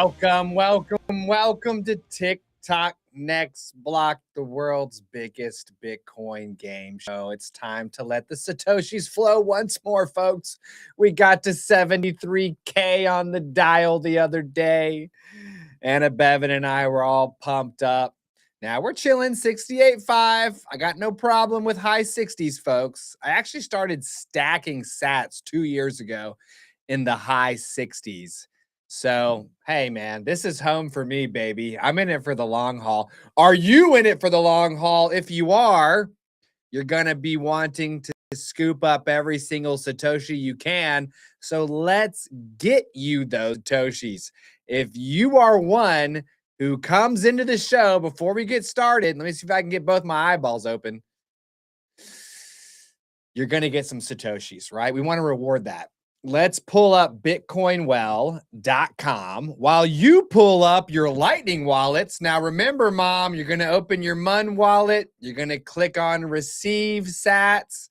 Welcome to Tick Tock Next Block, the world's biggest Bitcoin game show. It's time to let the Satoshis flow once more, folks. We got to 73K on the dial the other day. Anna Bevan and I were all pumped up. Now we're chilling 68.5. I got no problem with high 60s, folks. I actually started stacking sats 2 years ago in the high 60s. So, hey, man, this is home for me, baby. I'm in it for the long haul. Are you in it for the long haul? If you are, you're going to be wanting to scoop up every single Satoshi you can. So let's get you those Satoshis. If you are one who comes into the show before we get started, let me see if I can get both my eyeballs open. You're going to get some Satoshis, right? We want to reward that. Let's pull up bitcoinwell.com while you pull up your Lightning wallets. Now, remember, Mom, you're going to open your Mun wallet. You're going to click on Receive Sats.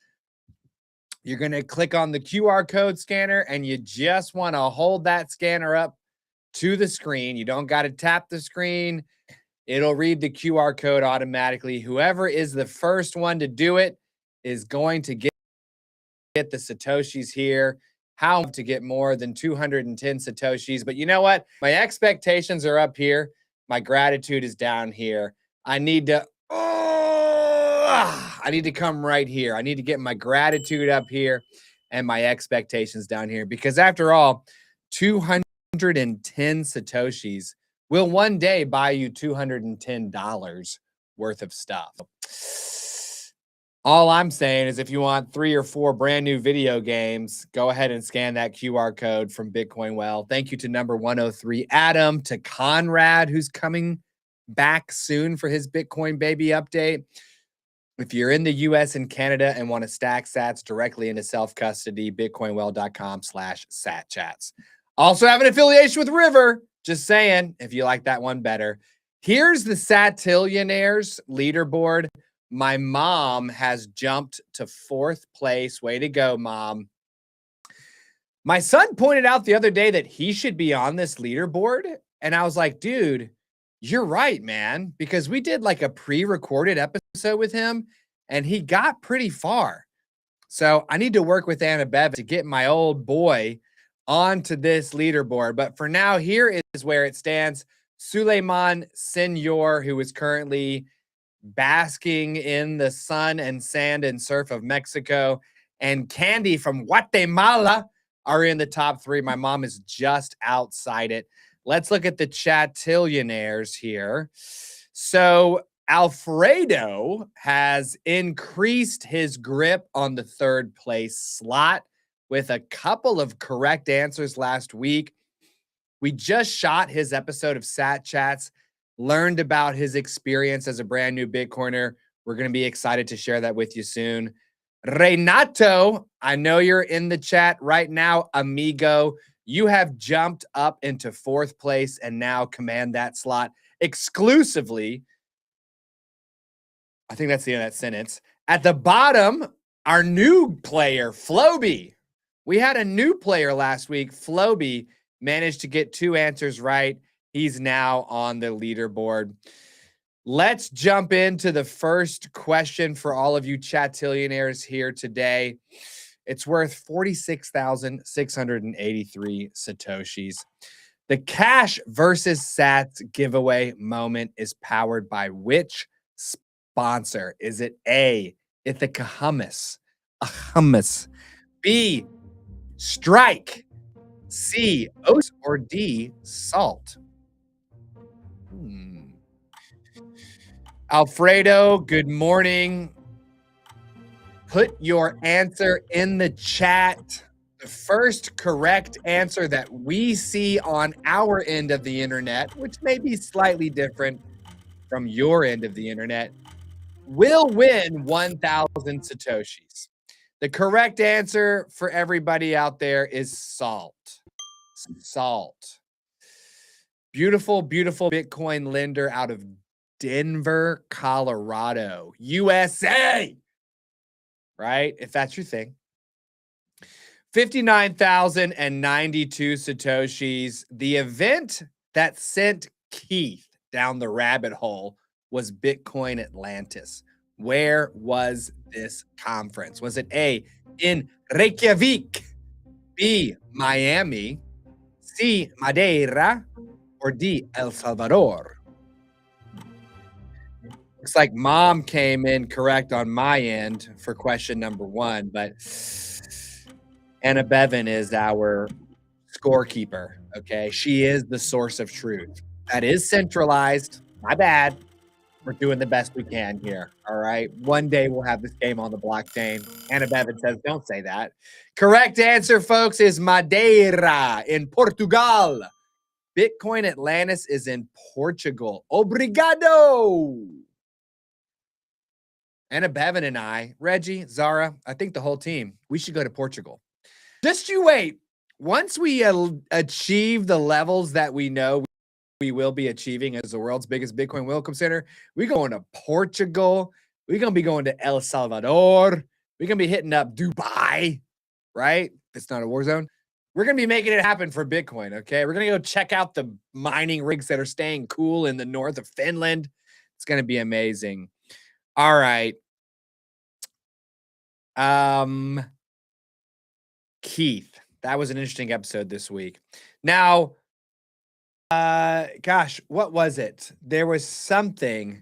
You're going to click on the QR code scanner, and you just want to hold that scanner up to the screen. You don't got to tap the screen. It'll read the QR code automatically. Whoever is the first one to do it is going to get the Satoshis here. How to get more than 210 Satoshis. But you know what? My expectations are up here. My gratitude is down here. I need to come right here. I need to get my gratitude up here and my expectations down here. Because after all, 210 Satoshis will one day buy you $210 worth of stuff. All I'm saying is if you want 3 or 4 brand new video games, go ahead and scan that QR code from Bitcoin Well. Thank you to number 103, Adam, to Conrad, who's coming back soon for his Bitcoin Baby update. If you're in the US and Canada and want to stack sats directly into self-custody, bitcoinwell.com/satchats. Also have an affiliation with River. Just saying, if you like that one better. Here's the Satillionaires leaderboard. My mom has jumped to 4th place. Way to go, Mom. My son pointed out the other day that he should be on this leaderboard. And I was like, dude, you're right, man. Because we did like a pre-recorded episode with him and he got pretty far. So I need to work with Anna Bev to get my old boy onto this leaderboard. But for now, here is where it stands. Suleiman Senor, who is currently basking in the sun and sand and surf of Mexico, and Candy from Guatemala are in the top 3. My mom is just outside it. Let's look at the Chatillionaires here. So Alfredo has increased his grip on the 3rd place slot with a couple of correct answers last week. We just shot his episode of Sat Chats, learned about his experience as a brand new Bitcoiner. We're going to be excited to share that with you soon. Renato, I know you're in the chat right now, amigo. You have jumped up into 4th place and now command that slot exclusively. I think that's the end of that sentence. At the bottom, our new player, Floby. We had a new player last week. Floby managed to get 2 answers right. He's now on the leaderboard. Let's jump into the first question for all of you Chatillionaires here today. It's worth 46,683 Satoshis. The Cash versus Sats giveaway moment is powered by which sponsor? Is it A, Ithaca Hummus, a hummus, B, Strike, C, oats, or D, salt? Alfredo, good morning. Put your answer in the chat. The first correct answer that we see on our end of the internet, which may be slightly different from your end of the internet, will win 1,000 Satoshis. The correct answer for everybody out there is salt. Salt. Beautiful, beautiful Bitcoin lender out of Denver, Colorado, USA. Right? If that's your thing. 59,092 Satoshis. The event that sent Keith down the rabbit hole was Bitcoin Atlantis. Where was this conference? Was it A, in Reykjavik, B, Miami, C, Madeira, or D, El Salvador? Looks like mom came in correct on my end for question number 1, but Anna Bevan is our scorekeeper, okay? She is the source of truth. That is centralized. My bad. We're doing the best we can here, all right? One day we'll have this game on the blockchain. Anna Bevan says, don't say that. Correct answer, folks, is Madeira in Portugal. Bitcoin Atlantis is in Portugal. Obrigado. Anna Bevan and I, Reggie, Zara, I think the whole team, we should go to Portugal. Just you wait. Once we achieve the levels that we know we will be achieving as the world's biggest Bitcoin Welcome Center, we're going to Portugal. We're going to be going to El Salvador. We're going to be hitting up Dubai, right? It's not a war zone. We're going to be making it happen for Bitcoin, okay? We're going to go check out the mining rigs that are staying cool in the north of Finland. It's going to be amazing. All right. Keith, that was an interesting episode this week. Now, gosh, what was it? There was something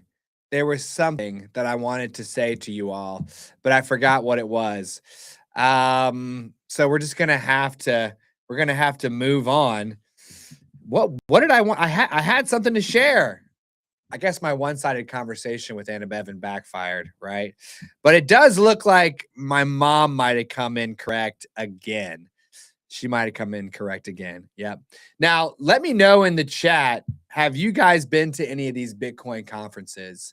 that I wanted to say to you all, but I forgot what it was. So we're just gonna have to move on. What did I want? I had something to share. I guess my one-sided conversation with Anna Bevan backfired, right? But it does look like my mom might have come in correct again. She might have come in correct again. Yep. Now, let me know in the chat, have you guys been to any of these Bitcoin conferences?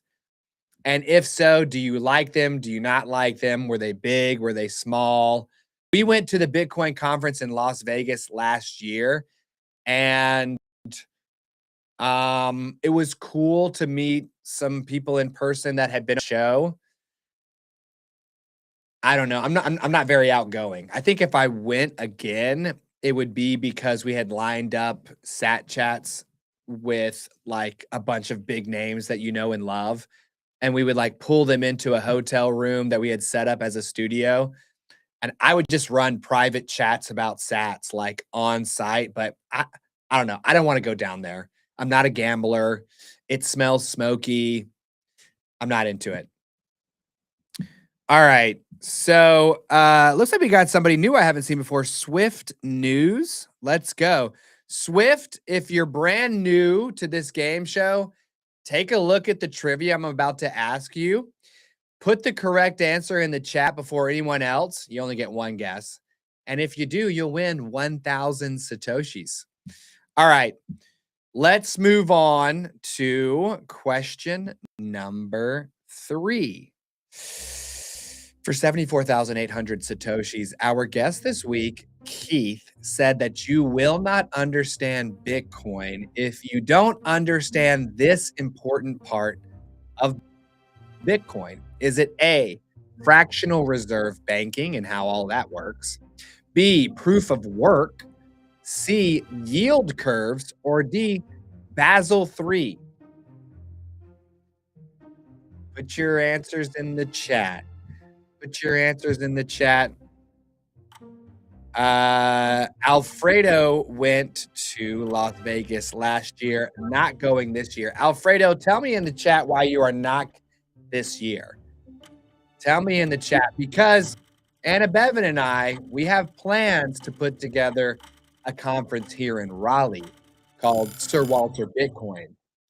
And if so, do you like them? Do you not like them? Were they big? Were they small? We went to the Bitcoin conference in Las Vegas last year, and it was cool to meet some people in person that had been on the show. I don't know. I'm not very outgoing. I think if I went again, it would be because we had lined up sat chats with like a bunch of big names that you know and love, and we would like pull them into a hotel room that we had set up as a studio, and I would just run private chats about sats like on site, but I don't know. I don't want to go down there. I'm not a gambler. It smells smoky. I'm not into it. All right. So looks like we got somebody new I haven't seen before. Swift News. Let's go. Swift, if you're brand new to this game show, take a look at the trivia I'm about to ask you. Put the correct answer in the chat before anyone else. You only get one guess. And if you do, you'll win 1,000 Satoshis. All right. Let's move on to question number 3. For 74,800 Satoshis, our guest this week, Keith, said that you will not understand Bitcoin if you don't understand this important part of Bitcoin. Is it A, fractional reserve banking and how all that works? B, proof of work? C, yield curves? Or D, Basel III? Put your answers in the chat. Put your answers in the chat. Alfredo went to Las Vegas last year, not going this year. Alfredo, tell me in the chat why you are not this year. Tell me in the chat, because Anna Bevan and I, we have plans to put together a conference here in Raleigh called Sir Walter Bitcoin,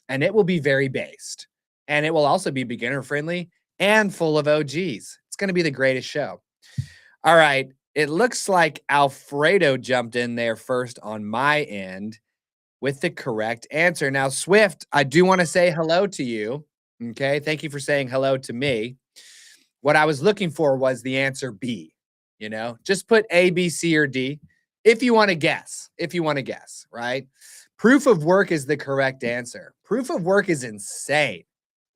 and it will be very based, and it will also be beginner friendly and full of OGs. It's going to be the greatest show. All right. It looks like Alfredo jumped in there first on my end with the correct answer. Now, Swift, I do want to say hello to you. Okay. Thank you for saying hello to me. What I was looking for was the answer B. You know, just put A, B, C, or D if you want to guess. If you want to guess, right? Proof of work is the correct answer. Proof of work is insane.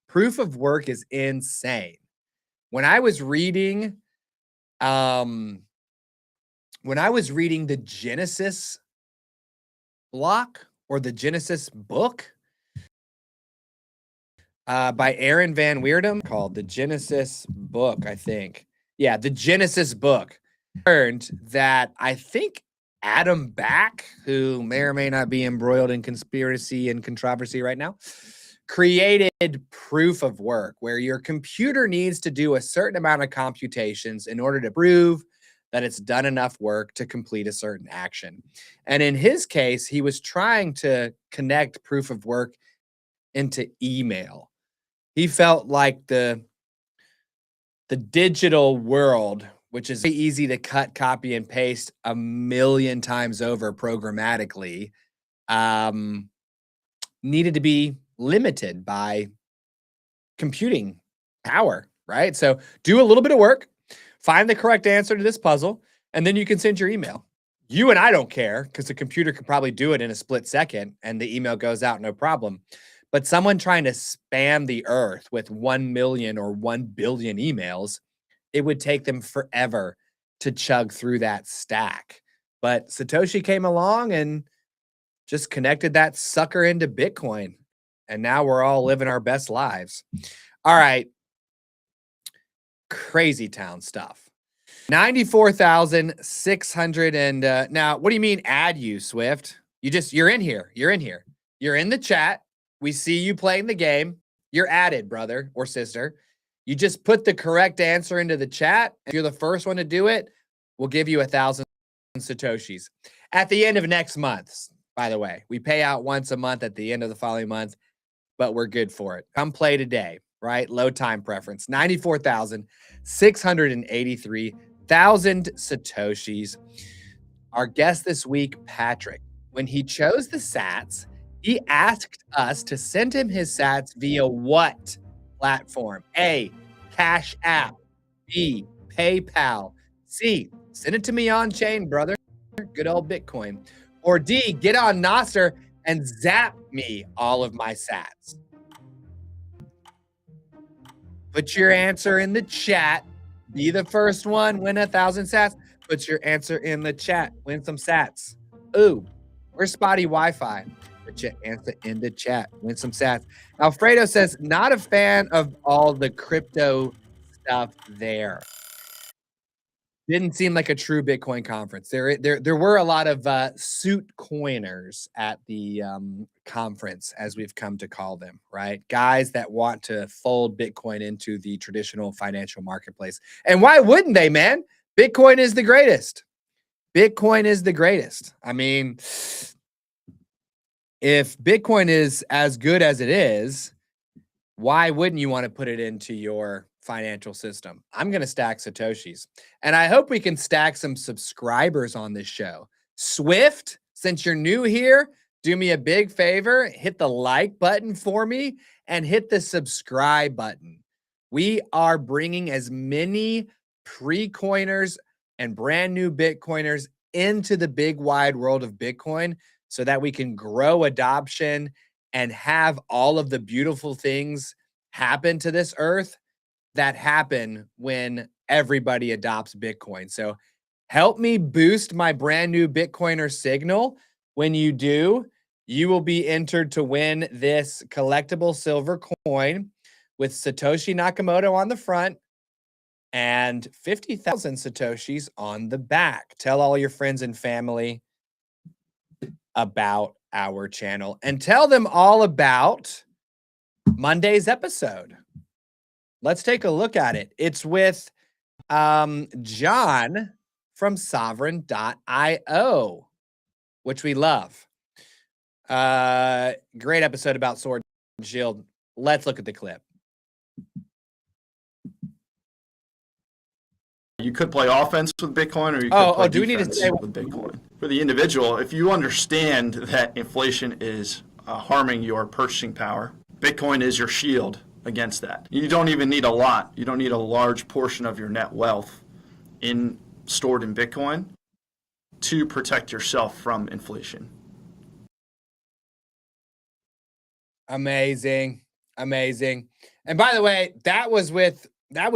Proof of work is insane. When I was reading, the Genesis block, or the Genesis book by Aaron Van Weerdum called The Genesis Book, I think. Yeah, The Genesis Book. Learned that I think Adam Back, who may or may not be embroiled in conspiracy and controversy right now, created proof of work where your computer needs to do a certain amount of computations in order to prove that it's done enough work to complete a certain action. And in his case, he was trying to connect proof of work into email. He felt like the digital world, which is easy to cut, copy, and paste a million times over programmatically, needed to be limited by computing power, right? So do a little bit of work, find the correct answer to this puzzle, and then you can send your email. You and I don't care because the computer could probably do it in a split second and the email goes out, no problem. But someone trying to spam the earth with 1 million or 1 billion emails, it would take them forever to chug through that stack. But Satoshi came along and just connected that sucker into Bitcoin. And now we're all living our best lives. All right. Crazy town stuff. 94,600 and now what do you mean add you, Swift? You're in here. You're in here. You're in the chat. We see you playing the game. You're added, brother or sister. You just put the correct answer into the chat. If you're the first one to do it, we'll give you 1,000 Satoshis at the end of next month. By the way, we pay out once a month at the end of the following month, but we're good for it. Come play today, right? Low time preference, 94,683,000 Satoshis. Our guest this week, Patrick, when he chose the sats, he asked us to send him his sats via what platform? A, Cash App. B, PayPal. C, send it to me on chain, brother. Good old Bitcoin. Or D, get on Nostr and zap me all of my sats. Put your answer in the chat. Be the first one. Win 1,000 sats. Put your answer in the chat. Win some sats. Ooh, where's spotty Wi-Fi? Put your answer in the chat. Win some sats. Alfredo says, not a fan of all the crypto stuff there. Didn't seem like a true Bitcoin conference. There were a lot of suit coiners at the conference, as we've come to call them, right? Guys that want to fold Bitcoin into the traditional financial marketplace. And why wouldn't they, man? Bitcoin is the greatest. Bitcoin is the greatest. I mean, if Bitcoin is as good as it is, why wouldn't you want to put it into your financial system? I'm going to stack Satoshis. And I hope we can stack some subscribers on this show. Swift, since you're new here, do me a big favor, hit the like button for me and hit the subscribe button. We are bringing as many pre-coiners and brand new Bitcoiners into the big wide world of Bitcoin so that we can grow adoption and have all of the beautiful things happen to this earth that happen when everybody adopts Bitcoin. So help me boost my brand new Bitcoiner signal. When you do, you will be entered to win this collectible silver coin with Satoshi Nakamoto on the front and 50,000 Satoshis on the back. Tell all your friends and family about our channel and tell them all about Monday's episode. Let's take a look at it. It's with John from sovereign.io, which we love. Great episode about Sword and Shield. Let's look at the clip. You could play offense with Bitcoin, or you could play do we need to defense say with Bitcoin. For the individual, if you understand that inflation is harming your purchasing power, Bitcoin is your shield against that. You don't even need a lot. You don't need a large portion of your net wealth stored in Bitcoin to protect yourself from inflation. Amazing. Amazing. And by the way, that was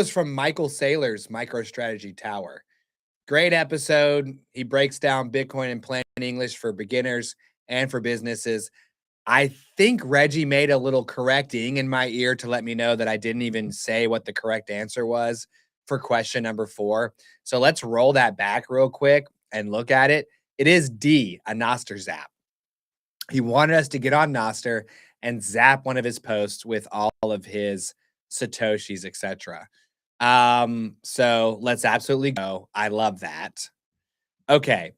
from Michael Saylor's MicroStrategy Tower. Great episode. He breaks down Bitcoin in plain English for beginners and for businesses. I think Reggie made a little correcting in my ear to let me know that I didn't even say what the correct answer was for question number 4. So let's roll that back real quick and look at it. It is D, a Noster zap. He wanted us to get on Noster and zap one of his posts with all of his Satoshis, etc. So let's absolutely go. I love that. Okay.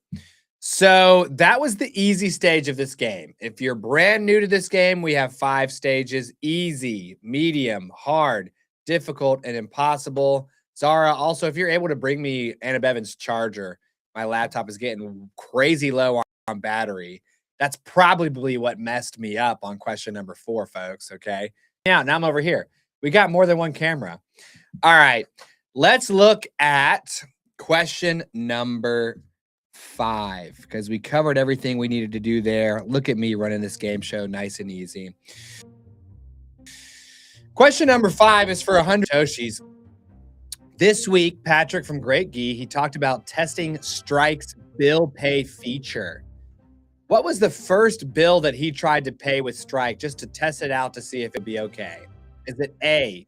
So that was the easy stage of this game. If you're brand new to this game, we have 5 stages: easy, medium, hard, difficult, and impossible. Zara, also, if you're able to bring me Anna Bevan's charger, my laptop is getting crazy low on battery. That's probably what messed me up on question number 4, folks. Okay. Now I'm over here. We got more than one camera. All right. Let's look at question number 5, because we covered everything we needed to do there. Look at me running this game show nice and easy. Question number 5 is for 100 Satoshis. This week, Patrick from Great Gee, he talked about testing Strike's bill pay feature. What was the first bill that he tried to pay with Strike just to test it out to see if it'd be okay? Is it A,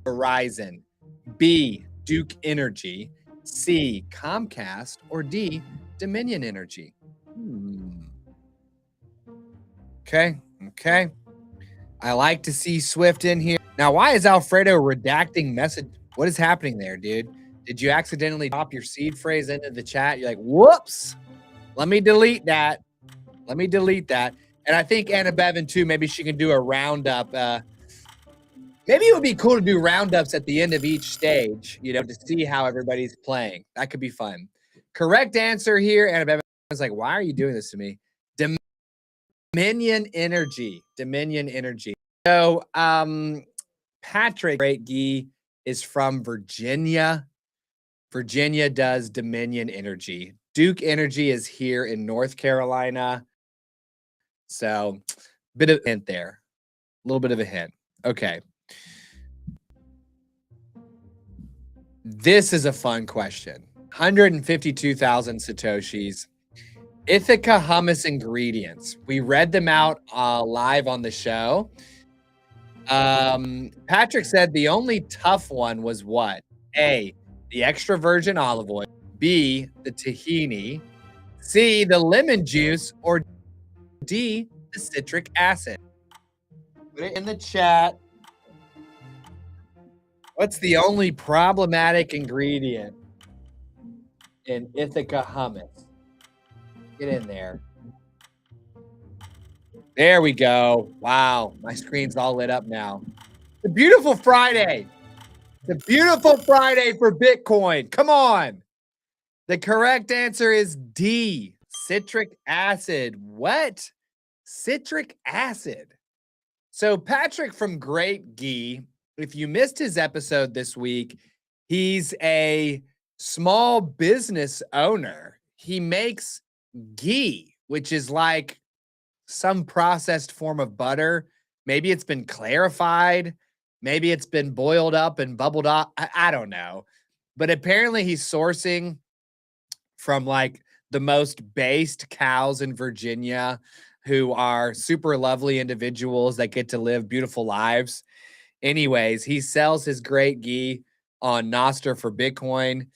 Verizon, B, Duke Energy, C, Comcast, or D, Dominion Energy? Okay. I like to see Swift in here. Now, why is Alfredo redacting message? What is happening there, dude? Did you accidentally drop your seed phrase into the chat? You're like, whoops. Let me delete that. And I think Anna Bevan, too, maybe she can do a roundup. Maybe it would be cool to do roundups at the end of each stage, to see how everybody's playing. That could be fun. Correct answer here. Anna Bevan was like, why are you doing this to me? Dominion Energy. So, Patrick Great Gee is from Virginia. Virginia does Dominion Energy. Duke Energy is here in North Carolina. So, bit of a hint there. A little bit of a hint. Okay. This is a fun question. 152,000 Satoshis. Ithaca Hummus ingredients. We read them out live on the show. Patrick said the only tough one was what? A, the extra virgin olive oil. B, the tahini. C, the lemon juice. Or D, the citric acid. Put it in the chat. What's the only problematic ingredient in Ithaca Hummus? Get in there. There we go. Wow. My screen's all lit up now. The beautiful Friday. The beautiful Friday for Bitcoin. Come on. The correct answer is D, citric acid. What? Citric acid. So Patrick from Great Gee, if you missed his episode this week, he's a small business owner. He makes ghee, which is like some processed form of butter. Maybe it's been clarified. Maybe it's been boiled up and bubbled up. I don't know. But apparently he's sourcing from like the most based cows in Virginia who are super lovely individuals that get to live beautiful lives. Anyways, he sells his Great Gee on Noster for Bitcoin.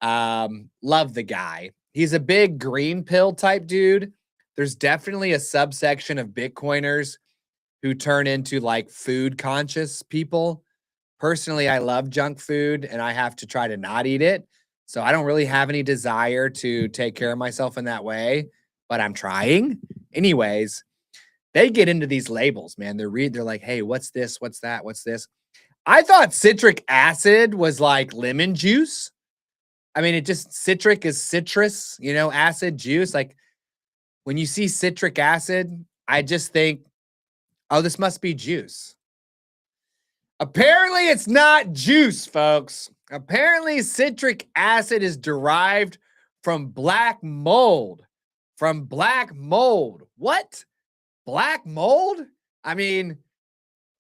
Love the guy. He's a big green pill type dude. There's definitely a subsection of Bitcoiners who turn into like food conscious people. Personally, I love junk food and I have to try to not eat it. So I don't really have any desire to take care of myself in that way, but I'm trying. Anyways, they get into these labels, man. They're like, hey, what's this? What's that? What's this? I thought citric acid was like lemon juice. I mean, it just citric is citrus, acid, juice. Like when you see citric acid, I just think, oh, this must be juice. Apparently, it's not juice, folks. Apparently, citric acid is derived from black mold. What? Black mold? I mean,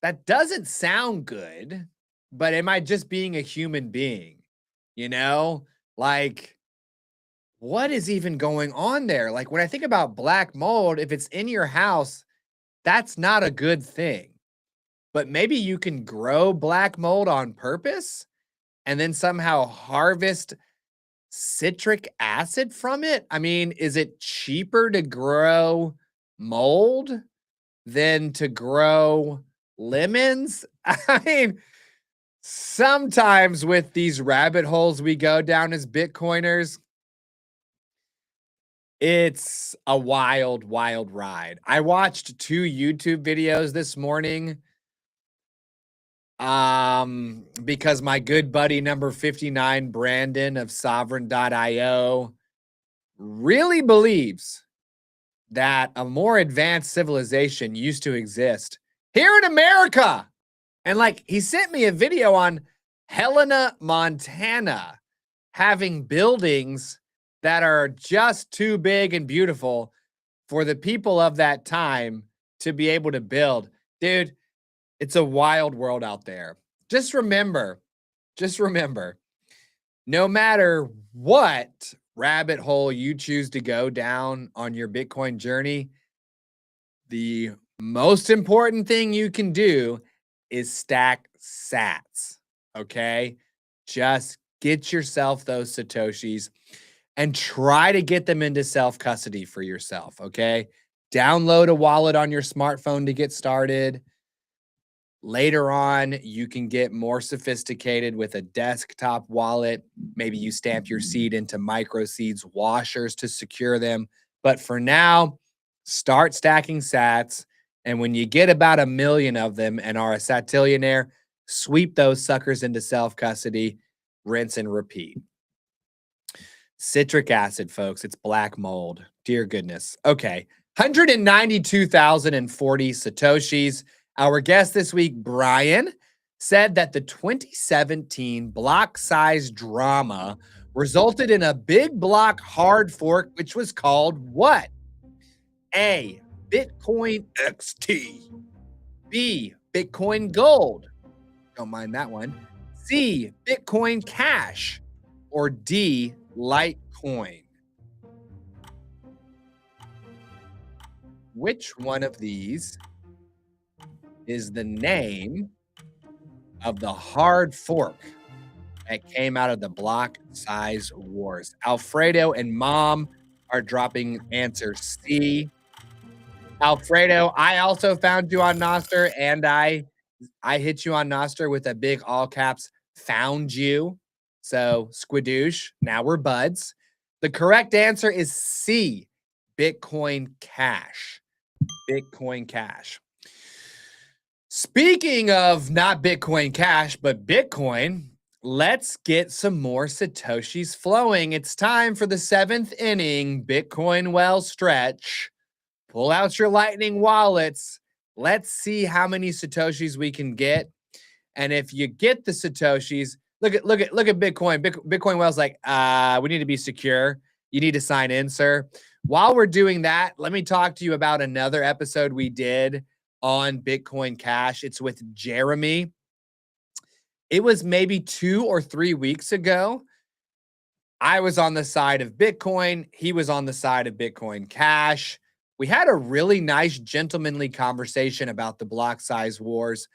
that doesn't sound good, but am I just being a human being? Like, what is even going on there? Like when I think about black mold, if it's in your house, that's not a good thing. But maybe you can grow black mold on purpose and then somehow harvest citric acid from it. I mean, is it cheaper to grow mold than to grow lemons? I mean, sometimes with these rabbit holes we go down as Bitcoiners, it's a wild, wild ride. I watched 2 YouTube videos this morning because my good buddy number 59 Brandon of sovereign.io really believes that a more advanced civilization used to exist here in America. And like he sent me a video on Helena, Montana, having buildings that are just too big and beautiful for the people of that time to be able to build. Dude, it's a wild world out there. Just remember, no matter what rabbit hole you choose to go down on your Bitcoin journey, the most important thing you can do is stack sats. Okay? Just get yourself those Satoshis and try to get them into self-custody for yourself. Okay? Download a wallet on your smartphone to get started. Later on, you can get more sophisticated with a desktop wallet. Maybe you stamp your seed into microseeds washers to secure them. But for now, start stacking sats. And when you get about 1 million of them and are a satillionaire, sweep those suckers into self-custody, rinse and repeat. Citric acid, folks. It's black mold. Dear goodness. Okay. 192,040 Satoshis. Our guest this week, Brian, said that the 2017 block size drama resulted in a big block hard fork, which was called what? A, Bitcoin XT. B, Bitcoin Gold. Don't mind that one. C, Bitcoin Cash. Or D, Litecoin. Which one of these is the name of the hard fork that came out of the block size wars? Alfredo and Mom are dropping answer C. Alfredo, I also found you on Nostr, and I hit you on Nostr with a big all caps found you. So squidoosh, now we're buds. The correct answer is C, Bitcoin Cash. Bitcoin Cash. Speaking of not Bitcoin Cash, but Bitcoin, let's get some more Satoshis flowing. It's time for the 7th inning Bitcoin well stretch. Pull out your Lightning wallets. Let's see how many Satoshis we can get. And if you get the Satoshis, look at Bitcoin. Bitcoin Well's like, we need to be secure. You need to sign in, sir. While we're doing that, let me talk to you about another episode we did on Bitcoin Cash. It's with Jeremy. It was maybe 2 or 3 weeks ago. I was on the side of Bitcoin. He was on the side of Bitcoin Cash. We had a really nice gentlemanly conversation about the block size wars,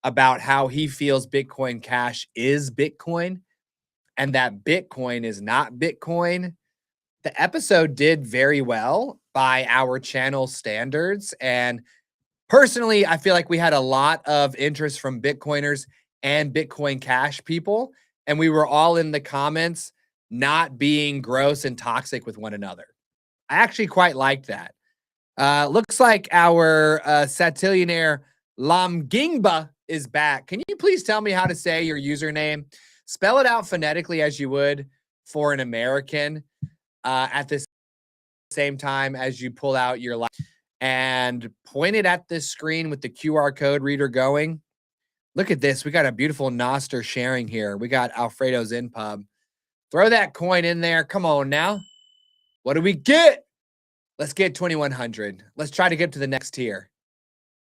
about how he feels Bitcoin Cash is Bitcoin and that Bitcoin is not Bitcoin. The episode did very well by our channel standards. And personally, I feel like we had a lot of interest from Bitcoiners and Bitcoin Cash people, and we were all in the comments not being gross and toxic with one another. I actually quite liked that. Looks like our satillionaire Lamgingba is back. Can you please tell me how to say your username? Spell it out phonetically as you would for an American at the same time as you pull out your light and point it at this screen with the QR code reader going. Look at this. We got a beautiful Nostr sharing here. We got Alfredo's InPub. Throw that coin in there. Come on now. What do we get? Let's get 2,100. Let's try to get to the next tier.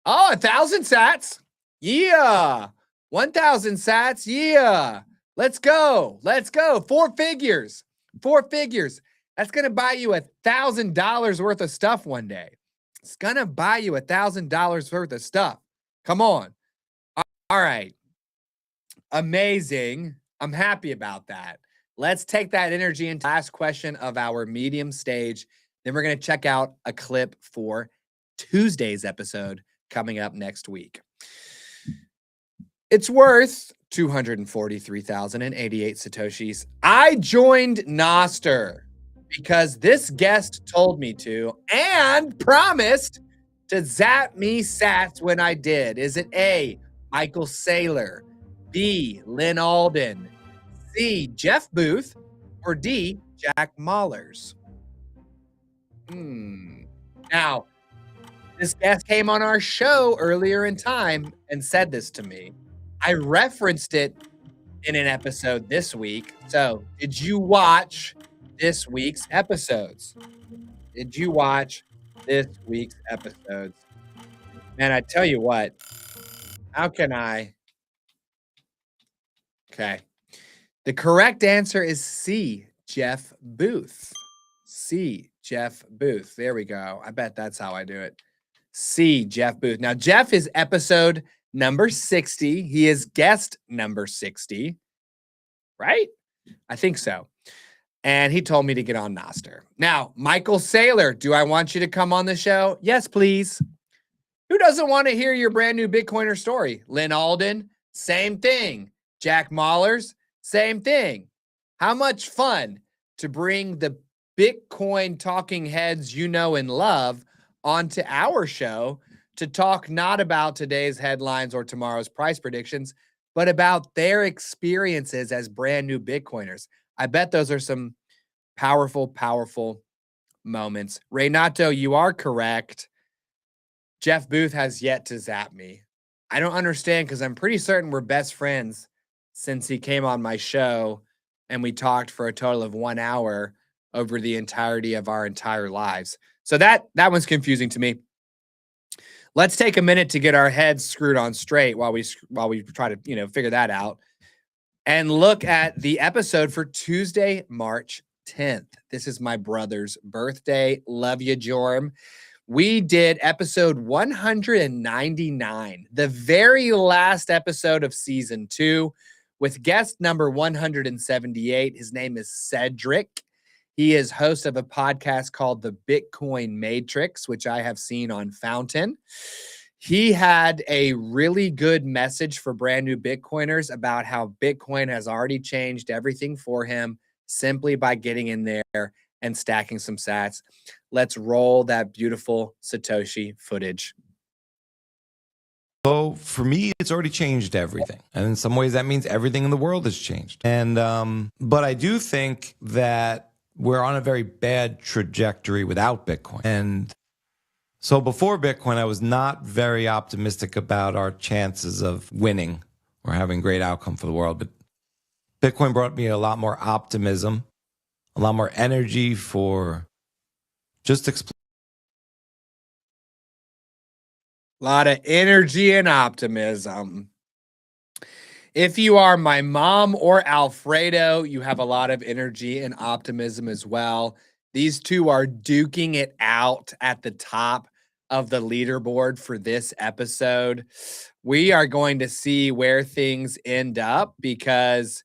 Oh, 1,000 sats. Yeah. 1,000 sats. Yeah. Let's go. Let's go. 4 figures. 4 figures. That's going to buy you $1,000 worth of stuff one day. It's going to buy you $1,000 worth of stuff. Come on. All right. Amazing. I'm happy about that. Let's take that energy into last question of our medium stage. Then we're going to check out a clip for Tuesday's episode coming up next week. It's worth 243,088 Satoshis. I joined Noster because this guest told me to and promised to zap me sats when I did. Is it A, Michael Saylor, B, Lynn Alden, C, Jeff Booth, or D, Jack Mahlers? Now, this guest came on our show earlier in time and said this to me. I referenced it in an episode this week. So, did you watch this week's episodes? Did you watch this week's episodes? Man, I tell you what, how can I? Okay. The correct answer is C, Jeff Booth. C, Jeff Booth. There we go. I bet that's how I do it. C, Jeff Booth. Now, Jeff is episode number 60. He is guest number 60, right? I think so. And he told me to get on Noster. Now, Michael Saylor, do I want you to come on the show? Yes, please. Who doesn't want to hear your brand new Bitcoiner story? Lynn Alden, same thing. Jack Mahlers, same thing. How much fun to bring the Bitcoin talking heads you know and love onto our show to talk not about today's headlines or tomorrow's price predictions, but about their experiences as brand new Bitcoiners. I bet those are some powerful, powerful moments. Renato, you are correct. Jeff Booth has yet to zap me. I don't understand because I'm pretty certain we're best friends since he came on my show and we talked for a total of 1 hour over the entirety of our entire lives. So that one's confusing to me. Let's take a minute to get our heads screwed on straight while we try to, figure that out and look at the episode for Tuesday, March 10th. This is my brother's birthday. Love you, Jorm. We did episode 199, the very last episode of season 2 with guest number 178. His name is Cedric. He is host of a podcast called The Bitcoin Matrix, which I have seen on Fountain. He had a really good message for brand new Bitcoiners about how Bitcoin has already changed everything for him simply by getting in there and stacking some sats. Let's roll that beautiful Satoshi footage. So for me, it's already changed everything. And in some ways, that means everything in the world has changed. And but I do think that we're on a very bad trajectory without Bitcoin. And so before Bitcoin, I was not very optimistic about our chances of winning or having great outcome for the world. But Bitcoin brought me a lot more optimism, a lot more energy for just exploring. A lot of energy and optimism. If you are my mom or Alfredo, you have a lot of energy and optimism as well. These two are duking it out at the top of the leaderboard for this episode. We are going to see where things end up because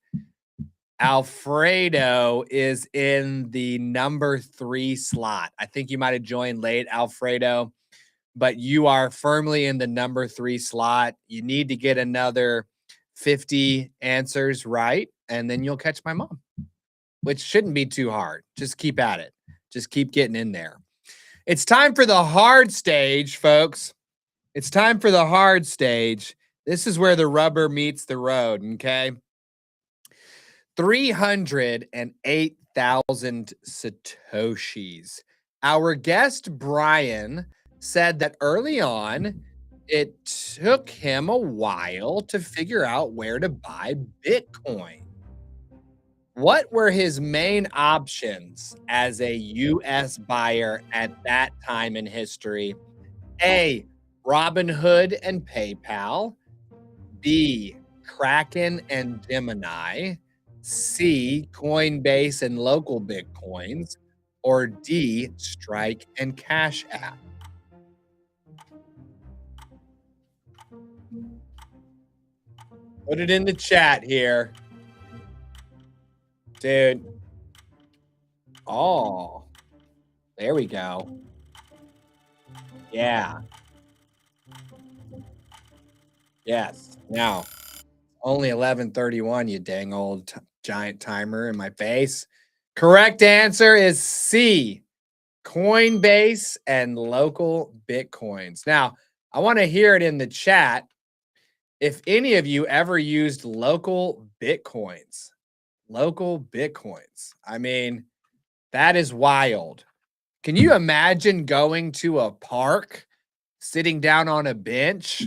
Alfredo is in the number 3 slot. I think you might have joined late, Alfredo, but you are firmly in the number 3 slot. You need to get another 50 answers right, and then you'll catch my mom, which shouldn't be too hard. Just keep at it. Just keep getting in there. It's time for the hard stage, folks. It's time for the hard stage. This is where the rubber meets the road, okay? 308,000 Satoshis. Our guest, Brian, said that early on, it took him a while to figure out where to buy Bitcoin. What were his main options as a U.S. buyer at that time in history? A, Robinhood and PayPal. B, Kraken and Gemini. C, Coinbase and local Bitcoins. or D, Strike and Cash App? Put it in the chat here. Dude. Oh, there we go. Yeah. Yes. Now, only 11:31, you dang old giant timer in my face. Correct answer is C, Coinbase and local Bitcoins. Now, I want to hear it in the chat if any of you ever used local Bitcoins. Local Bitcoins. I mean, that is wild. Can you imagine going to a park, sitting down on a bench?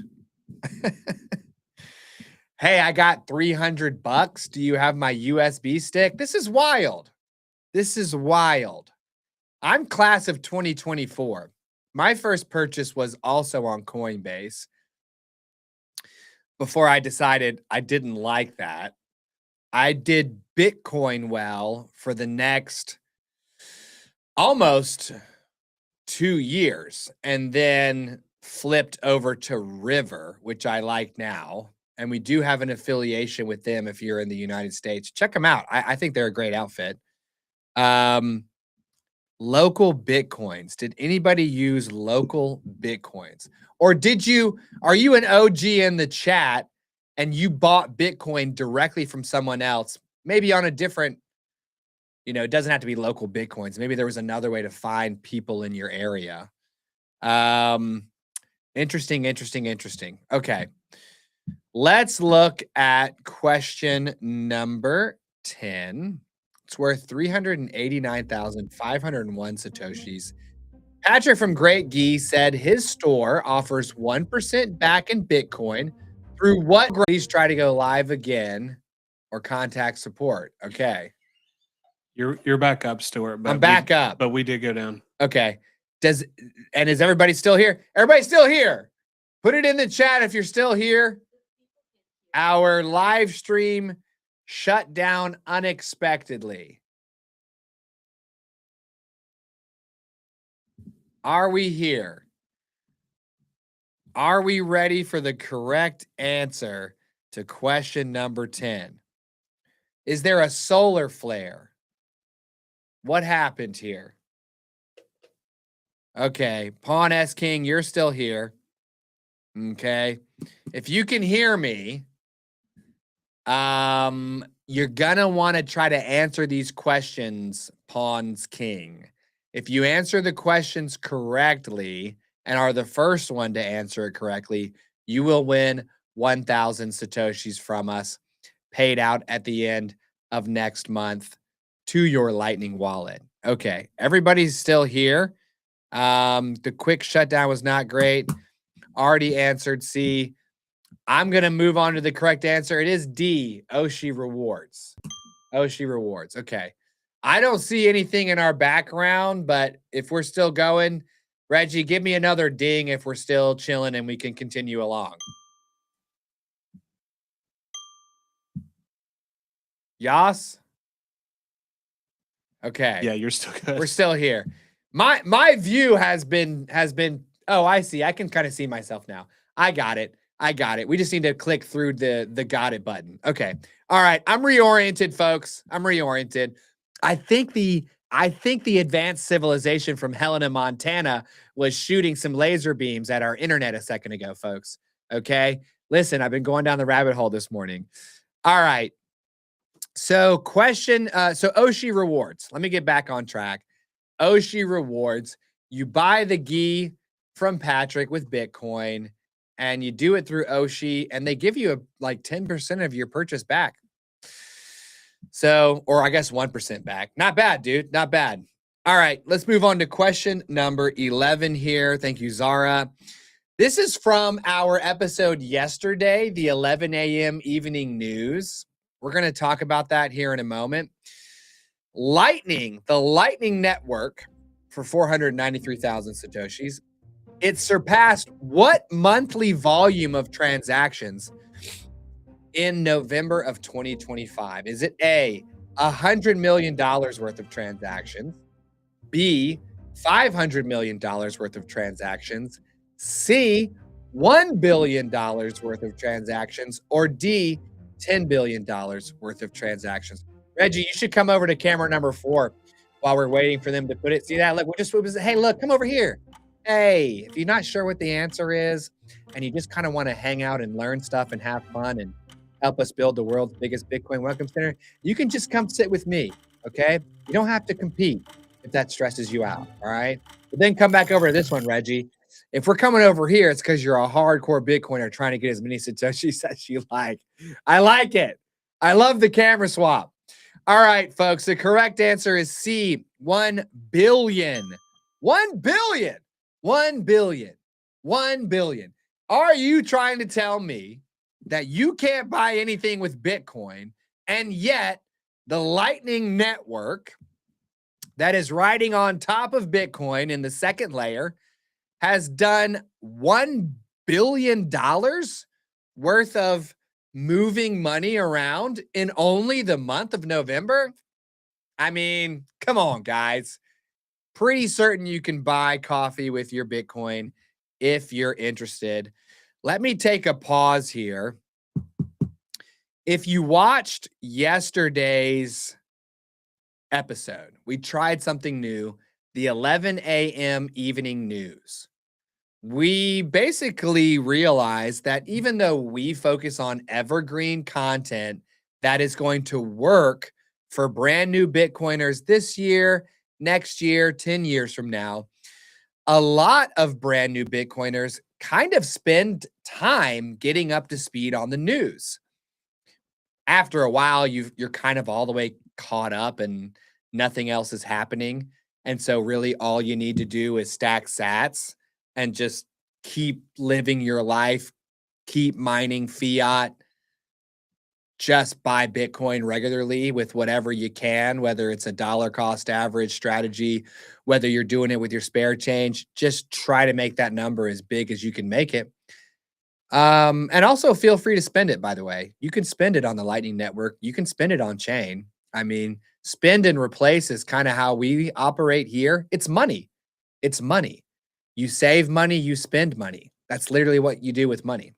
Hey, I got $300. Do you have my USB stick? This is wild. This is wild. I'm class of 2024. My first purchase was also on Coinbase before I decided I didn't like that. I did Bitcoin well for the next almost 2 years and then flipped over to River, which I like now. And we do have an affiliation with them if you're in the United States. Check them out. I think they're a great outfit. Local Bitcoins. Did anybody use local Bitcoins? Or are you an OG in the chat and you bought Bitcoin directly from someone else, maybe on a different, it doesn't have to be local Bitcoins. Maybe there was another way to find people in your area. Interesting. Okay. Let's look at question number 10. It's worth 389,501 Satoshis. Patrick from Great Gee said his store offers 1% back in Bitcoin. Through what? Please try to go live again or contact support. Okay. You're back up, Stuart. But I'm back up. But we did go down. Okay. Is everybody still here? Everybody's still here. Put it in the chat if you're still here. Our live stream shut down unexpectedly. Are we here? Are we ready for the correct answer to question number 10? Is there a solar flare? What happened here? Okay, Pawn S King, you're still here. Okay. If you can hear me, you're gonna want to try to answer these questions, Pawns King. If you answer the questions correctly and are the first one to answer it correctly, you will win 1,000 Satoshis from us, paid out at the end of next month to your Lightning wallet. Okay, everybody's still here. The quick shutdown was not great. Already answered C. I'm going to move on to the correct answer. It is D, Oshi Rewards. Oshi Rewards. Okay. I don't see anything in our background, but if we're still going, Reggie, give me another ding if we're still chilling and we can continue along. Yas? Okay. Yeah, you're still good. We're still here. My view has been, oh, I see. I can kind of see myself now. I got it. We just need to click through the got it button. Okay. All right. I'm reoriented, folks. I'm reoriented. I think the advanced civilization from Helena, Montana was shooting some laser beams at our internet a second ago, folks. Okay. Listen, I've been going down the rabbit hole this morning. All right. So Oshi Rewards. Let me get back on track. Oshi Rewards. You buy the Gee from Patrick with Bitcoin and you do it through Oshi and they give you like 10% of your purchase back. So, or I guess 1% back. Not bad, dude. Not bad. All right, let's move on to question number 11 here. Thank you, Zara. This is from our episode yesterday, the 11 a.m. evening news. We're going to talk about that here in a moment. Lightning, the Lightning Network for 493,000 Satoshis. It surpassed what monthly volume of transactions in November of 2025? Is it A, $100 million worth of transactions, B, $500 million worth of transactions, C, $1 billion worth of transactions, or D, $10 billion worth of transactions. Reggie, you should come over to camera number 4 while we're waiting for them to put it. See that? Look, hey, look, come over here. Hey, if you're not sure what the answer is and you just kind of want to hang out and learn stuff and have fun and help us build the world's biggest Bitcoin Welcome Center, you can just come sit with me, okay? You don't have to compete if that stresses you out, all right? But then come back over to this one, Reggie. If we're coming over here, it's because you're a hardcore Bitcoiner trying to get as many Satoshis as you like. I like it. I love the camera swap. All right, folks, the correct answer is C, 1 billion. 1 billion. 1 billion. 1 billion. Are you trying to tell me that you can't buy anything with Bitcoin, and yet the Lightning Network that is riding on top of Bitcoin in the second layer has done $1 billion worth of moving money around in only the month of November? I mean, come on, guys. Pretty certain you can buy coffee with your Bitcoin if you're interested. Let me take a pause here. If you watched yesterday's episode, we tried something new, the 11 a.m. evening news. We basically realized that even though we focus on evergreen content that is going to work for brand new Bitcoiners this year, next year, 10 years from now, a lot of brand new Bitcoiners kind of spend time getting up to speed on the news. After a while, you're kind of all the way caught up and nothing else is happening. And so really all you need to do is stack sats and just keep living your life, keep mining fiat, just buy Bitcoin regularly with whatever you can, whether it's a dollar cost average strategy, whether you're doing it with your spare change, just try to make that number as big as you can make it. And also feel free to spend it, by the way. You can spend it on the Lightning Network. You can spend it on chain. I mean, spend and replace is kind of how we operate here. It's money. It's money. You save money, you spend money. That's literally what you do with money.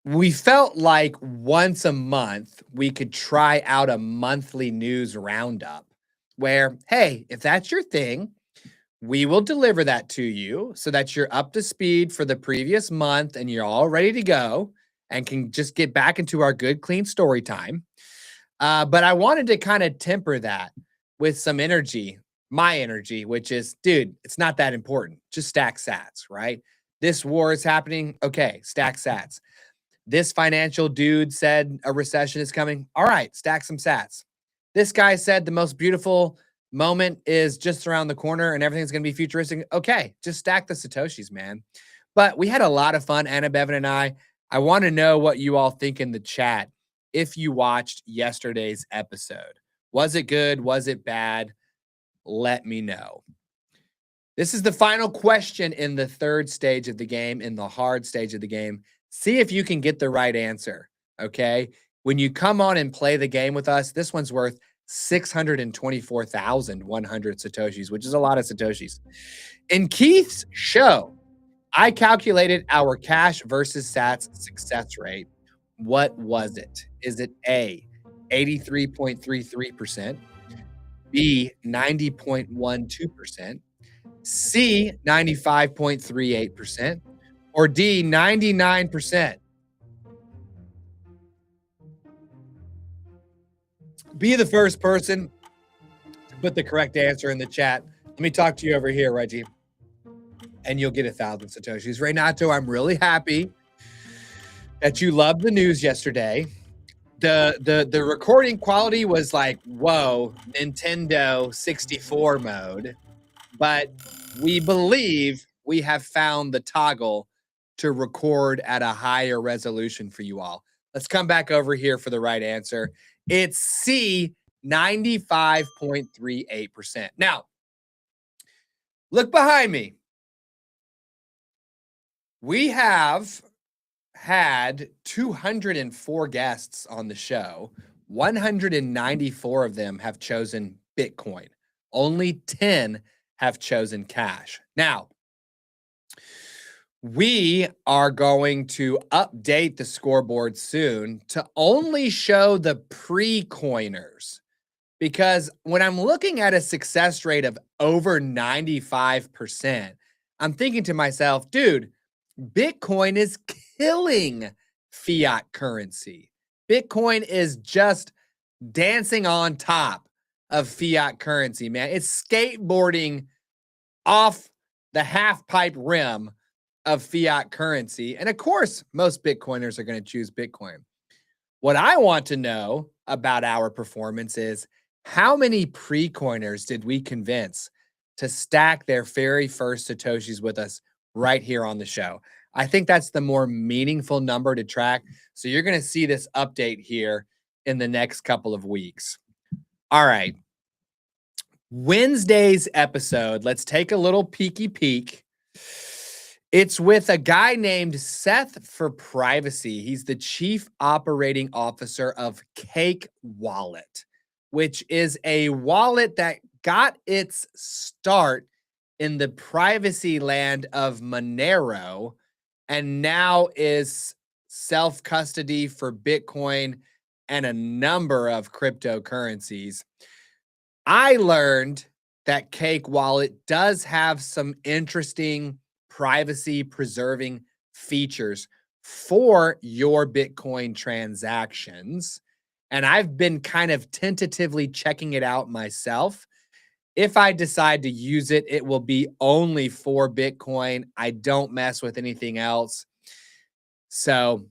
We felt like once a month, we could try out a monthly news roundup where, hey, if that's your thing, we will deliver that to you so that you're up to speed for the previous month and you're all ready to go and can just get back into our good, clean story time. But I wanted to kind of temper that with some energy, my energy, which is, dude, it's not that important. Just stack sats, right? This war is happening. Okay, stack sats. This financial dude said a recession is coming. All right, stack some sats. This guy said the most beautiful moment is just around the corner and everything's going to be futuristic. Okay, just stack the Satoshis, man. But we had a lot of fun, Anna, Bevan, and I. I want to know what you all think in the chat if you watched yesterday's episode. Was it good? Was it bad? Let me know. This is the final question in the third stage of the game, in the hard stage of the game. See if you can get the right answer, okay? When you come on and play the game with us, this one's worth 624,100 Satoshis, which is a lot of Satoshis. In Keith's show, I calculated our cash versus sats success rate. What was it? Is it A, 83.33%, B, 90.12%, C, 95.38%, or D, 99%? Be the first person to put the correct answer in the chat. Let me talk to you over here, Reggie, and you'll get 1,000 Satoshis. Renato, I'm really happy that you loved the news yesterday. The recording quality was like, whoa, Nintendo 64 mode, but we believe we have found the toggle to record at a higher resolution for you all. Let's come back over here for the right answer. It's C, 95.38%. Now, look behind me. We have had 204 guests on the show. 194 of them have chosen Bitcoin. Only 10 have chosen cash. Now, we are going to update the scoreboard soon to only show the pre-coiners, because when I'm looking at a success rate of over 95%, I'm thinking to myself, dude, Bitcoin is killing fiat currency. Bitcoin is just dancing on top of fiat currency, man. It's skateboarding off the half pipe rim of fiat currency. And of course, most Bitcoiners are going to choose Bitcoin. What I want to know about our performance is how many pre-coiners did we convince to stack their very first Satoshis with us right here on the show? I think that's the more meaningful number to track. So you're going to see this update here in the next couple of weeks. All right. Wednesday's episode, let's take a little peeky peek. It's with a guy named Seth for Privacy. He's the chief operating officer of Cake Wallet, which is a wallet that got its start in the privacy land of Monero and now is self-custody for Bitcoin and a number of cryptocurrencies. I learned that Cake Wallet does have some interesting privacy preserving features for your Bitcoin transactions. And I've been kind of tentatively checking it out myself. If I decide to use it, it will be only for Bitcoin. I don't mess with anything else. So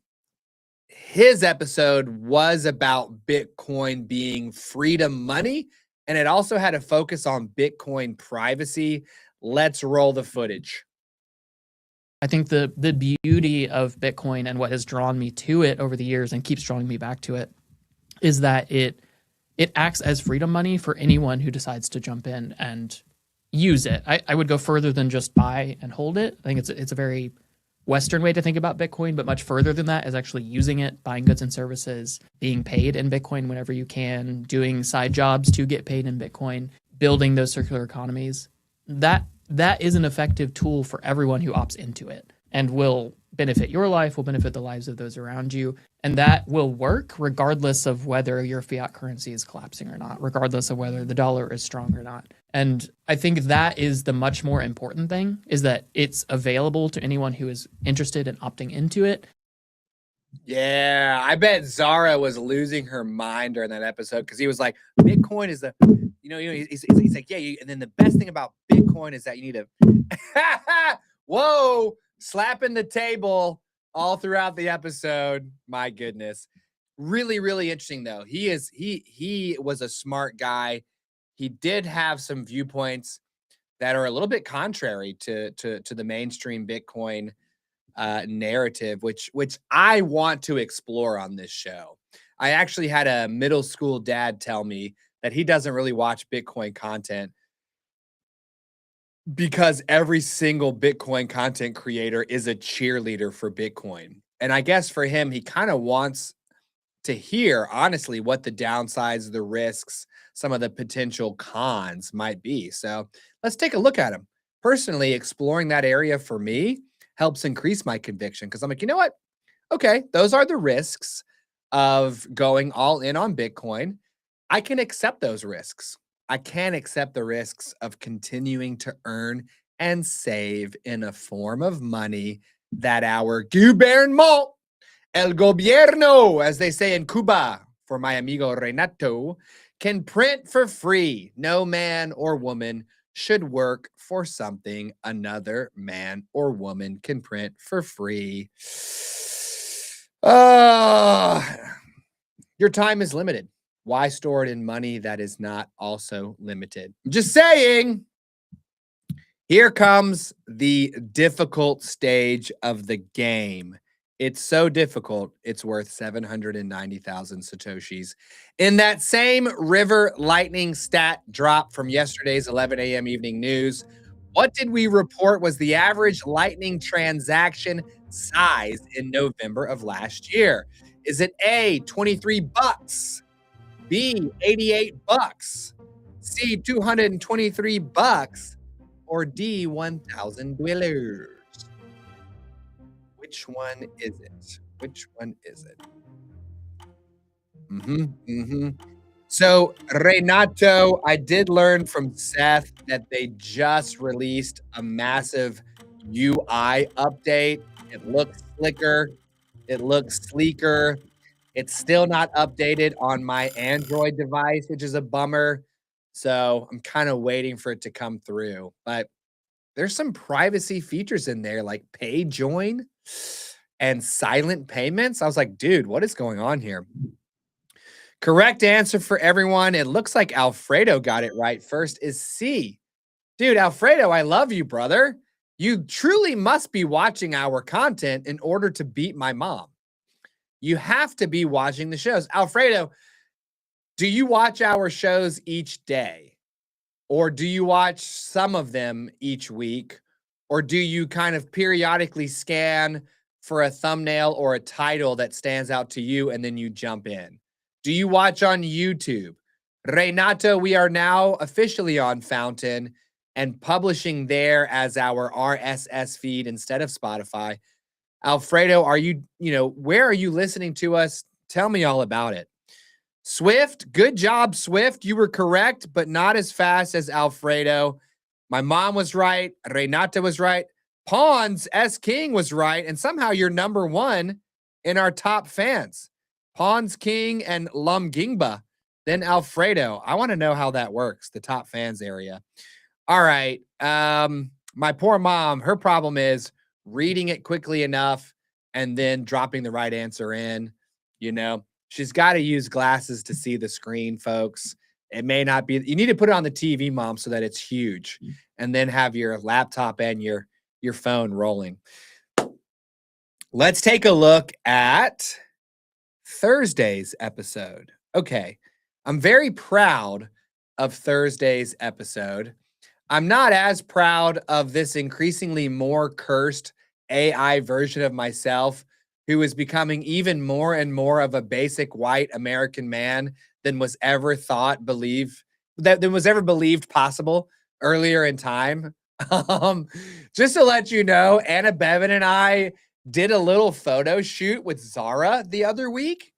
his episode was about Bitcoin being freedom money, and it also had a focus on Bitcoin privacy. Let's roll the footage. I think the beauty of Bitcoin and what has drawn me to it over the years and keeps drawing me back to it is that it acts as freedom money for anyone who decides to jump in and use it. I would go further than just buy and hold it. I think it's a very Western way to think about Bitcoin, but much further than that is actually using it, buying goods and services, being paid in Bitcoin whenever you can, doing side jobs to get paid in Bitcoin, building those circular economies. That is an effective tool for everyone who opts into it and will benefit your life, will benefit the lives of those around you. And that will work regardless of whether your fiat currency is collapsing or not, regardless of whether the dollar is strong or not. And I think that is the much more important thing, is that it's available to anyone who is interested in opting into it. Yeah, I bet Zara was losing her mind during that episode because he was like, Bitcoin is he's like, yeah, and then the best thing about Bitcoin is that you need a, whoa, slapping the table all throughout the episode. My goodness. Really, really interesting though. He was a smart guy. He did have some viewpoints that are a little bit contrary to the mainstream Bitcoin narrative, which I want to explore on this show. I actually had a middle school dad tell me that he doesn't really watch Bitcoin content because every single Bitcoin content creator is a cheerleader for Bitcoin. And I guess for him, he kind of wants to hear, honestly, what the downsides, the risks, some of the potential cons might be. So let's take a look at them. Personally, exploring that area for me helps increase my conviction because I'm like, you know what? Okay, those are the risks of going all in on Bitcoin. I can accept those risks. I can accept the risks of continuing to earn and save in a form of money that our gouvernement, el gobierno, as they say in Cuba, for my amigo Renato, can print for free. No man or woman should work for something another man or woman can print for free. Your time is limited. Why store it in money that is not also limited? I'm just saying. Here comes the difficult stage of the game. It's so difficult, it's worth 790,000 Satoshis. In that same River Lightning stat drop from yesterday's 11 a.m. evening news, what did we report was the average Lightning transaction size in November of last year? Is it A, 23 bucks, B, $88, C, $223, or D, $1,000? Which one is it? Which one is it? So, Renato, I did learn from Seth that they just released a massive UI update. It looks slicker, it looks sleeker. It's still not updated on my Android device, which is a bummer. So, I'm kind of waiting for it to come through. But there's some privacy features in there like pay join and silent payments. I was like, dude, what is going on here? Correct answer for everyone. It looks like Alfredo got it right first is C. Dude, Alfredo, I love you, brother. You truly must be watching our content in order to beat my mom. You have to be watching the shows. Alfredo, do you watch our shows each day? Or do you watch some of them each week? Or do you kind of periodically scan for a thumbnail or a title that stands out to you and then you jump in? Do you watch on YouTube? Renato, we are now officially on Fountain and publishing there as our RSS feed instead of Spotify. Alfredo, are you, where are you listening to us? Tell me all about it. Swift, good job, Swift. You were correct, but not as fast as Alfredo. My mom was right. Renata was right. Pawns S. King was right. And somehow you're number one in our top fans. Pawns King and Lumgingba. Then Alfredo. I want to know how that works, the top fans area. All right. My poor mom, her problem is reading it quickly enough and then dropping the right answer in. She's got to use glasses to see the screen, folks. It may not be, you need to put it on the TV, mom, so that it's huge, and then have your laptop and your phone rolling. Let's take a look at Thursday's episode. Okay. I'm very proud of Thursday's episode. I'm not as proud of this increasingly more cursed AI version of myself who is becoming even more and more of a basic white American man than was ever believed possible earlier in time. Just to let you know, Anna Bevan and I did a little photo shoot with Zara the other week,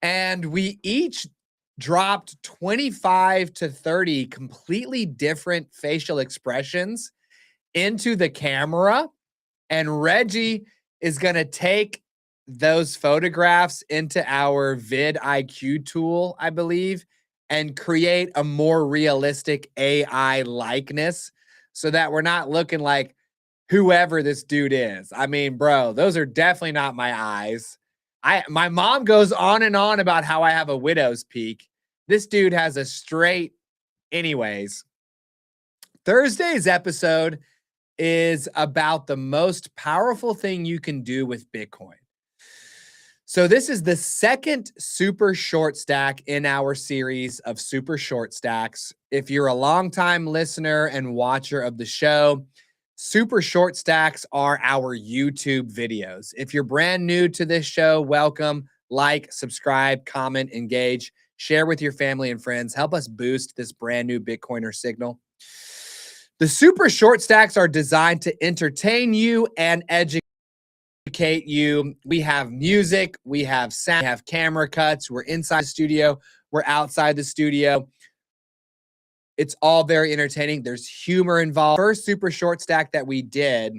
and we each dropped 25 to 30 completely different facial expressions into the camera, and Reggie is going to take those photographs into our vidIQ tool, I believe, and create a more realistic AI likeness so that we're not looking like whoever this dude is. I mean, bro, those are definitely not my eyes. My mom goes on and on about how I have a widow's peak. This dude has a straight. Anyways, Thursday's episode is about the most powerful thing you can do with Bitcoin. So this is the second super short stack in our series of super short stacks. If you're a longtime listener and watcher of the show, super short stacks are our YouTube videos. If you're brand new to this show, welcome, like, subscribe, comment, engage, share with your family and friends. Help us boost this brand new Bitcoiner signal. The super short stacks are designed to entertain you and educate you. We have music, we have sound, we have camera cuts. We're inside the studio, we're outside the studio. It's all very entertaining. There's humor involved. First super short stack that we did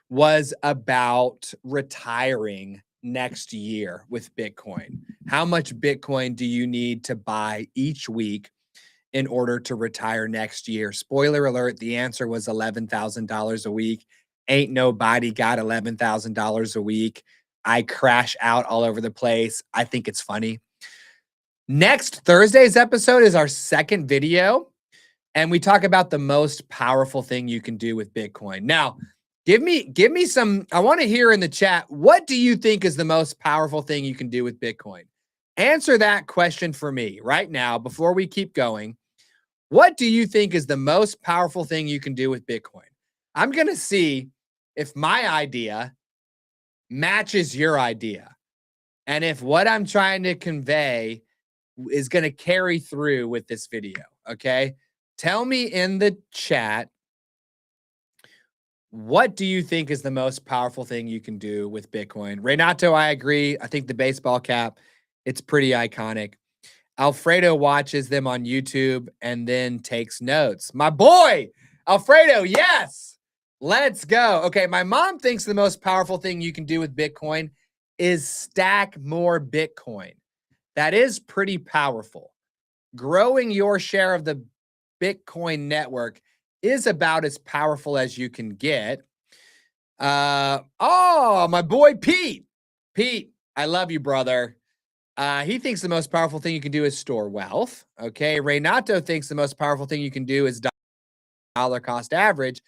was about retiring next year with Bitcoin. How much Bitcoin do you need to buy each week in order to retire next year? Spoiler alert, the answer was $11,000 a week. Ain't nobody got $11,000 a week. I crash out all over the place. I think it's funny. Next Thursday's episode is our second video, and we talk about the most powerful thing you can do with Bitcoin. Now, give me some, I want to hear in the chat, what do you think is the most powerful thing you can do with Bitcoin? Answer that question for me right now before we keep going. What do you think is the most powerful thing you can do with Bitcoin? I'm going to see if my idea matches your idea. And if what I'm trying to convey is going to carry through with this video, okay? Tell me in the chat, what do you think is the most powerful thing you can do with Bitcoin? Renato, I agree. I think the baseball cap, it's pretty iconic. Alfredo watches them on YouTube and then takes notes. My boy, Alfredo, yes. Let's go. Okay, my mom thinks the most powerful thing you can do with Bitcoin is stack more Bitcoin. That is pretty powerful. Growing your share of the Bitcoin network is about as powerful as you can get. Oh, my boy Pete. Pete, I love you, brother. He thinks the most powerful thing you can do is store wealth. Okay. Renato thinks the most powerful thing you can do is dollar cost average.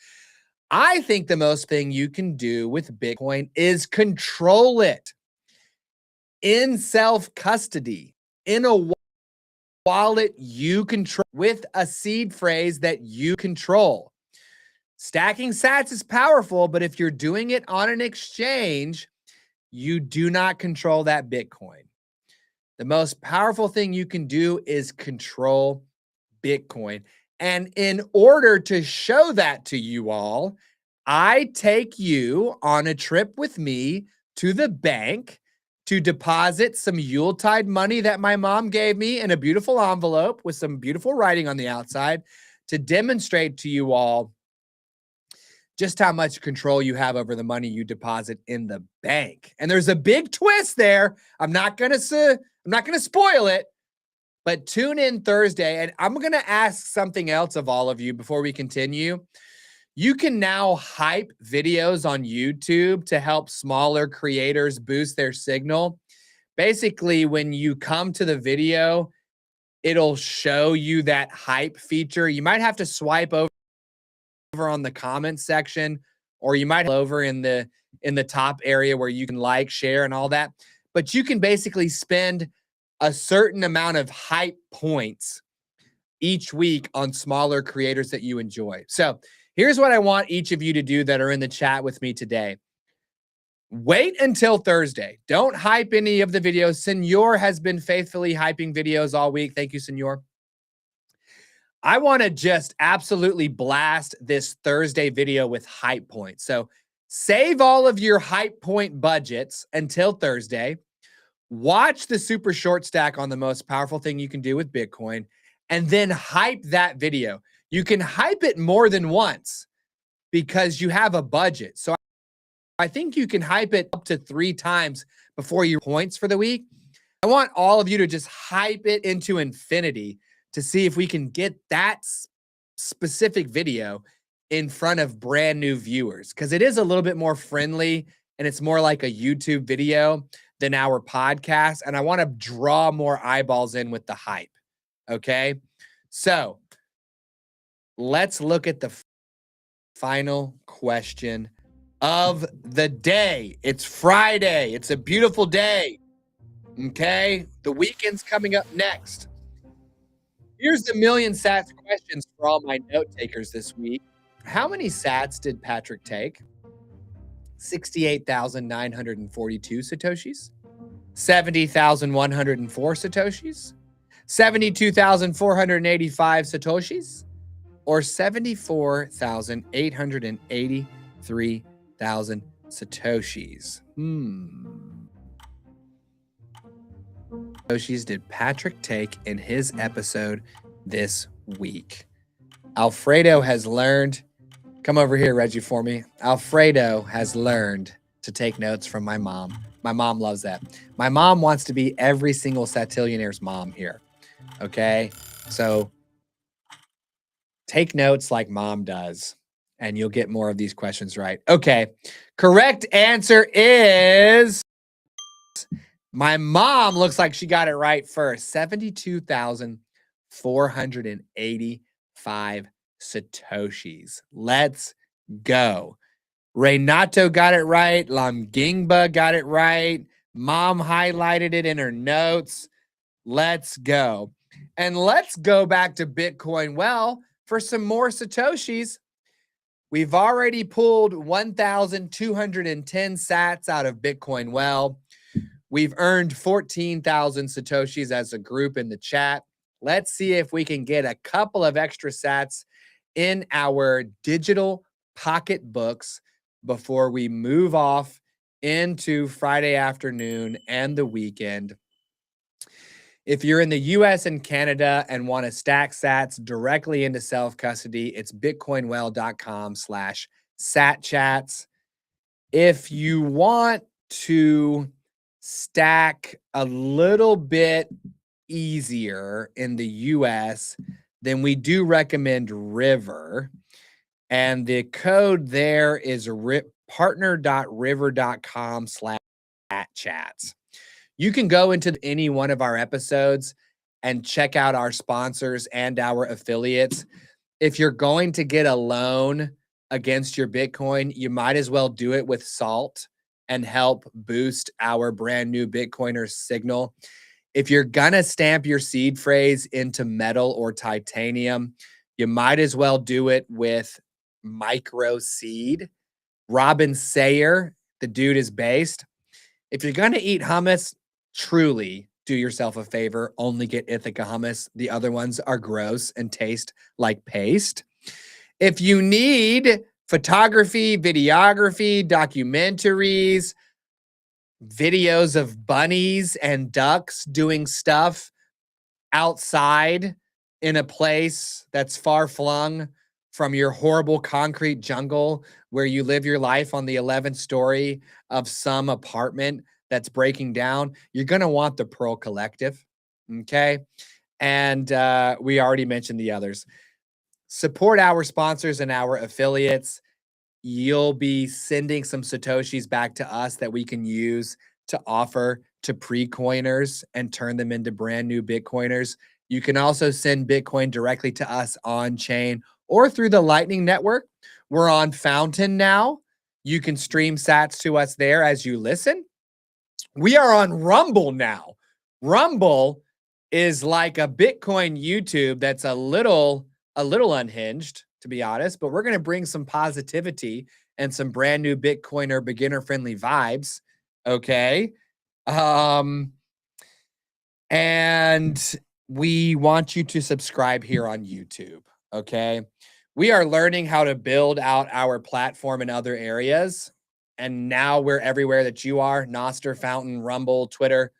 I think the most thing you can do with Bitcoin is control it in self-custody, in a wallet you control, with a seed phrase that you control. Stacking sats is powerful, but if you're doing it on an exchange, you do not control that Bitcoin. The most powerful thing you can do is control Bitcoin. And in order to show that to you all, I take you on a trip with me to the bank to deposit some Yuletide money that my mom gave me in a beautiful envelope with some beautiful writing on the outside to demonstrate to you all just how much control you have over the money you deposit in the bank. And there's a big twist there. I'm not going to spoil it, but tune in Thursday. And I'm going to ask something else of all of you before we continue. You can now hype videos on YouTube to help smaller creators boost their signal. Basically, when you come to the video, it'll show you that hype feature. You might have to swipe over on the comments section, or you might over in the top area where you can like, share, and all that. But you can basically spend a certain amount of hype points each week on smaller creators that you enjoy. So here's what I want each of you to do that are in the chat with me today. Wait until Thursday. Don't hype any of the videos. Senor has been faithfully hyping videos all week. Thank you, Senor. I want to just absolutely blast this Thursday video with hype points. So save all of your hype point budgets until Thursday. Watch the super short stack on the most powerful thing you can do with Bitcoin, and then hype that video. You can hype it more than once because you have a budget. So I think you can hype it up to 3 times before your points for the week. I want all of you to just hype it into infinity to see if we can get that specific video in front of brand new viewers, because it is a little bit more friendly and it's more like a YouTube video than our podcast. And I want to draw more eyeballs in with the hype. Okay. So let's look at the final question of the day. It's Friday. It's a beautiful day. Okay. The weekend's coming up next. Here's the million sats questions for all my note takers this week. How many sats did Patrick take? 68,942 Satoshis, 70,104 Satoshis, 72,485 Satoshis, or 74,883,000 Satoshis. Satoshis did Patrick take in his episode this week? Alfredo has learned. Come over here, Reggie, for me. Alfredo has learned to take notes from my mom. My mom loves that. My mom wants to be every single Satillionaire's mom here. Okay? So take notes like mom does, and you'll get more of these questions right. Okay. Correct answer is my mom looks like she got it right first. 72,485 Satoshis. Let's go. Renato got it right. Lamgingba got it right. Mom highlighted it in her notes. Let's go. And let's go back to Bitcoin Well for some more Satoshis. We've already pulled 1,210 sats out of Bitcoin Well. We've earned 14,000 Satoshis as a group in the chat. Let's see if we can get a couple of extra sats in our digital pocketbooks before we move off into Friday afternoon and the weekend. If you're in the US and Canada and want to stack sats directly into self-custody, it's bitcoinwell.com/satchats. If you want to stack a little bit easier in the US, then we do recommend River. And the code there is partner.river.com/chats. You can go into any one of our episodes and check out our sponsors and our affiliates. If you're going to get a loan against your Bitcoin, you might as well do it with Salt and help boost our brand new Bitcoiners signal. If you're gonna stamp your seed phrase into metal or titanium, you might as well do it with Micro Seed. Robin Sayer, the dude is based. If you're gonna eat hummus, truly do yourself a favor. Only get Ithaca Hummus. The other ones are gross and taste like paste. If you need photography, videography, documentaries, videos of bunnies and ducks doing stuff outside in a place that's far flung from your horrible concrete jungle where you live your life on the 11th story of some apartment that's breaking down, you're going to want the Pearl Collective. Okay. And we already mentioned the others. Support our sponsors and our affiliates. You'll be sending some Satoshis back to us that we can use to offer to pre-coiners and turn them into brand new Bitcoiners. You can also send Bitcoin directly to us on chain or through the Lightning Network. We're on Fountain now. You can stream sats to us there as you listen. We are on Rumble now. Rumble is like a Bitcoin YouTube that's a little unhinged, to be honest, but we're going to bring some positivity and some brand new Bitcoiner beginner friendly vibes. Okay. And we want you to subscribe here on YouTube. Okay. We are learning how to build out our platform in other areas. And now we're everywhere that you are: Nostr, Fountain, Rumble, Twitter,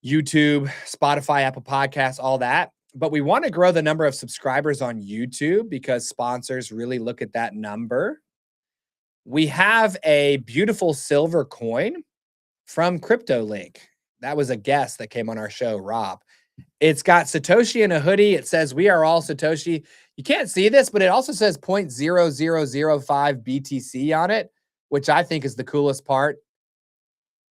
YouTube, Spotify, Apple Podcasts, all that. But we want to grow the number of subscribers on YouTube because sponsors really look at that number. We have a beautiful silver coin from CryptoLink. That was a guest that came on our show, Rob. It's got Satoshi in a hoodie. It says, "We are all Satoshi." You can't see this, but it also says 0.0005 BTC on it, which I think is the coolest part.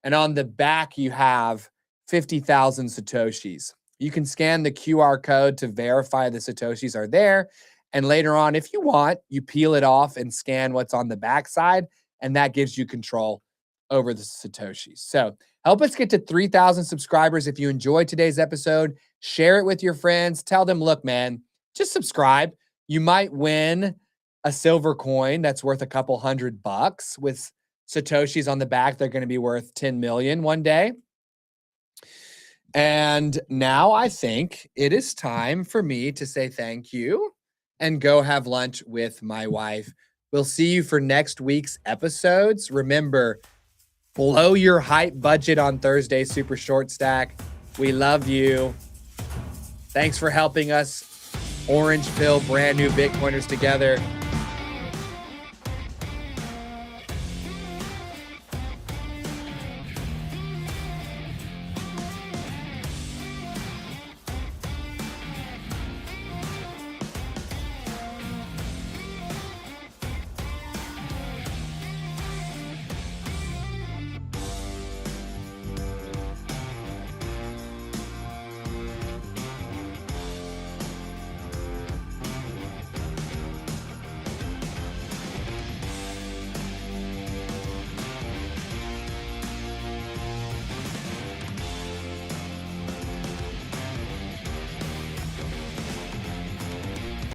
And on the back, you have 50,000 Satoshis. You can scan the QR code to verify the Satoshis are there. And later on, if you want, you peel it off and scan what's on the backside, and that gives you control over the Satoshis. So help us get to 3,000 subscribers. If you enjoyed today's episode, share it with your friends. Tell them, look, man, just subscribe. You might win a silver coin that's worth a couple $100 with Satoshis on the back. They're going to be worth 10 million one day. And now I think it is time for me to say thank you and go have lunch with my wife. We'll see you for next week's episodes. Remember, blow your hype budget on Thursday, Super Short Stack. We love you. Thanks for helping us orange pill brand new Bitcoiners together.